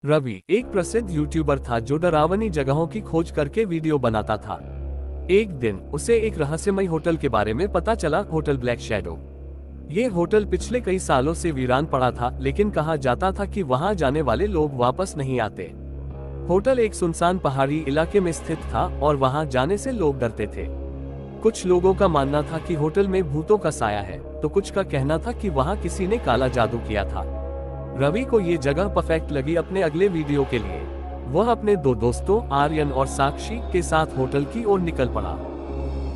रवि एक प्रसिद्ध यूट्यूबर था जो डरावनी जगहों की खोज करके वीडियो बनाता था। एक दिन उसे एक रहस्यमय होटल के बारे में पता चला, होटल ब्लैक शैडो। ये होटल पिछले कई सालों से वीरान पड़ा था, लेकिन कहा जाता था कि वहां जाने वाले लोग वापस नहीं आते। होटल एक सुनसान पहाड़ी इलाके में स्थित था और वहां जाने से लोग डरते थे। कुछ लोगों का मानना था कि होटल में भूतों का साया है, तो कुछ का कहना था कि वहां किसी ने काला जादू किया था। रवि को ये जगह परफेक्ट लगी अपने अगले वीडियो के लिए। वह अपने दो दोस्तों आर्यन और साक्षी के साथ होटल की ओर निकल पड़ा।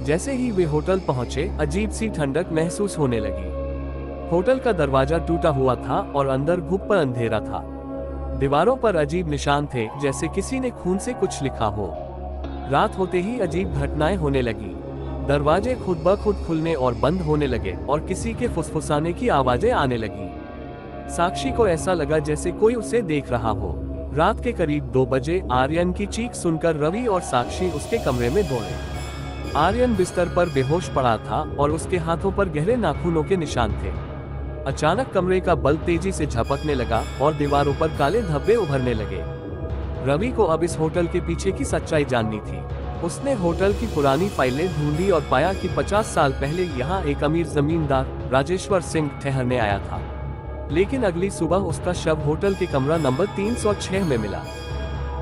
जैसे ही वे होटल पहुंचे, अजीब सी ठंडक महसूस होने लगी। होटल का दरवाजा टूटा हुआ था और अंदर घुप अंधेरा था। दीवारों पर अजीब निशान थे, जैसे किसी ने खून से कुछ लिखा हो। रात होते ही अजीब घटनाएं होने लगी। दरवाजे खुद ब खुद खुलने और बंद होने लगे और किसी के फुसफुसाने की आवाजें आने लगी। साक्षी को ऐसा लगा जैसे कोई उसे देख रहा हो। रात के करीब 2 बजे आर्यन की चीख सुनकर रवि और साक्षी उसके कमरे में दौड़े। आर्यन बिस्तर पर बेहोश पड़ा था और उसके हाथों पर गहरे नाखूनों के निशान थे। अचानक कमरे का बल्ब तेजी से झपकने लगा और दीवारों पर काले धब्बे उभरने लगे। रवि को अब इस होटल के पीछे की सच्चाई जाननी थी। उसने होटल की पुरानी फाइलें ढूंढी और पाया कि 50 साल पहले यहाँ एक अमीर जमींदार राजेश्वर सिंह ठहरने आया था। लेकिन अगली सुबह उसका शव होटल के कमरा नंबर 306 में मिला।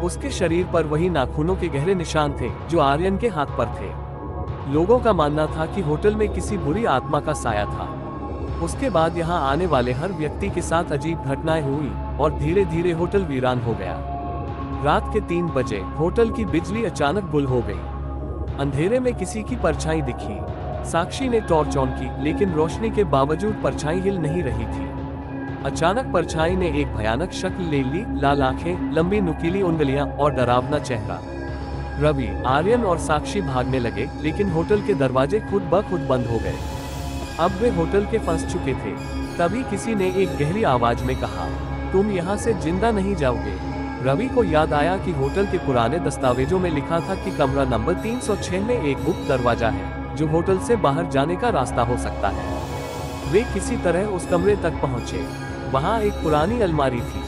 उसके शरीर पर वही नाखूनों के गहरे निशान थे जो आर्यन के हाथ पर थे। लोगों का मानना था कि होटल में किसी बुरी आत्मा का साया था। उसके बाद यहाँ आने वाले हर व्यक्ति के साथ अजीब घटनाएं हुई और धीरे धीरे होटल वीरान हो गया। रात के 3 बजे होटल की बिजली अचानक गुल हो गई। अंधेरे में किसी की परछाई दिखी। साक्षी ने टॉर्च ऑन की, लेकिन रोशनी के बावजूद परछाई हिल नहीं रही थी। अचानक परछाई ने एक भयानक शक्ल ले ली, लाल आंखें, लंबी नुकीली उंगलियां और डरावना चेहरा। रवि, आर्यन और साक्षी भागने लगे, लेकिन होटल के दरवाजे खुद ब खुद बंद हो गए। अब वे होटल के फंस चुके थे। तभी किसी ने एक गहरी आवाज में कहा, तुम यहाँ से जिंदा नहीं जाओगे। रवि को याद आया कि होटल के पुराने दस्तावेजों में लिखा था कि कमरा नंबर 306 में एक गुप्त दरवाजा है जो होटल से बाहर जाने का रास्ता हो सकता है। वे किसी तरह उस कमरे तक पहुंचे। वहां एक पुरानी अलमारी थी।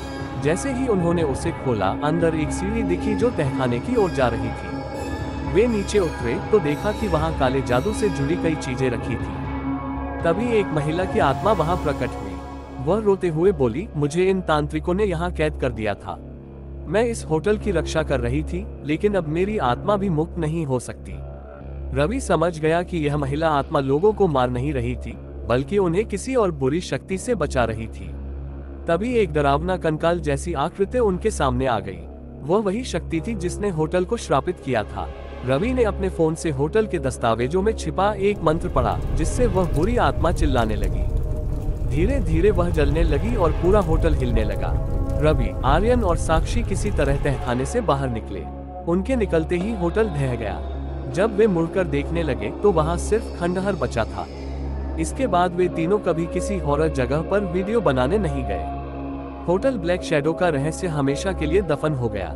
जैसे ही उन्होंने उसे खोला, अंदर एक सीढ़ी दिखी जो तहखाने की ओर जा रही थी। वे नीचे उतरे तो देखा कि वहां काले जादू से जुड़ी कई चीजें रखी थी। तभी एक महिला की आत्मा वहां प्रकट हुई। वह रोते हुए बोली, मुझे इन तांत्रिकों ने यहाँ कैद कर दिया था। मैं इस होटल की रक्षा कर रही थी, लेकिन अब मेरी आत्मा भी मुक्त नहीं हो सकती। रवि समझ गया कि यह महिला आत्मा लोगों को मार नहीं रही थी, बल्कि उन्हें किसी और बुरी शक्ति से बचा रही थी। तभी एक डरावना कंकाल जैसी आकृति उनके सामने आ गई। वह वही शक्ति थी जिसने होटल को श्रापित किया था। रवि ने अपने फोन से होटल के दस्तावेजों में छिपा एक मंत्र पढ़ा, जिससे वह बुरी आत्मा चिल्लाने लगी। धीरे धीरे वह जलने लगी और पूरा होटल हिलने लगा। रवि, आर्यन और साक्षी किसी तरह तहखाने से बाहर निकले। उनके निकलते ही होटल ढह गया। जब वे मुड़कर देखने लगे तो वहां सिर्फ खंडहर बचा था। इसके बाद वे तीनों कभी किसी हॉरर जगह पर वीडियो बनाने नहीं गए। होटल ब्लैक शैडो का रहस्य हमेशा के लिए दफन हो गया।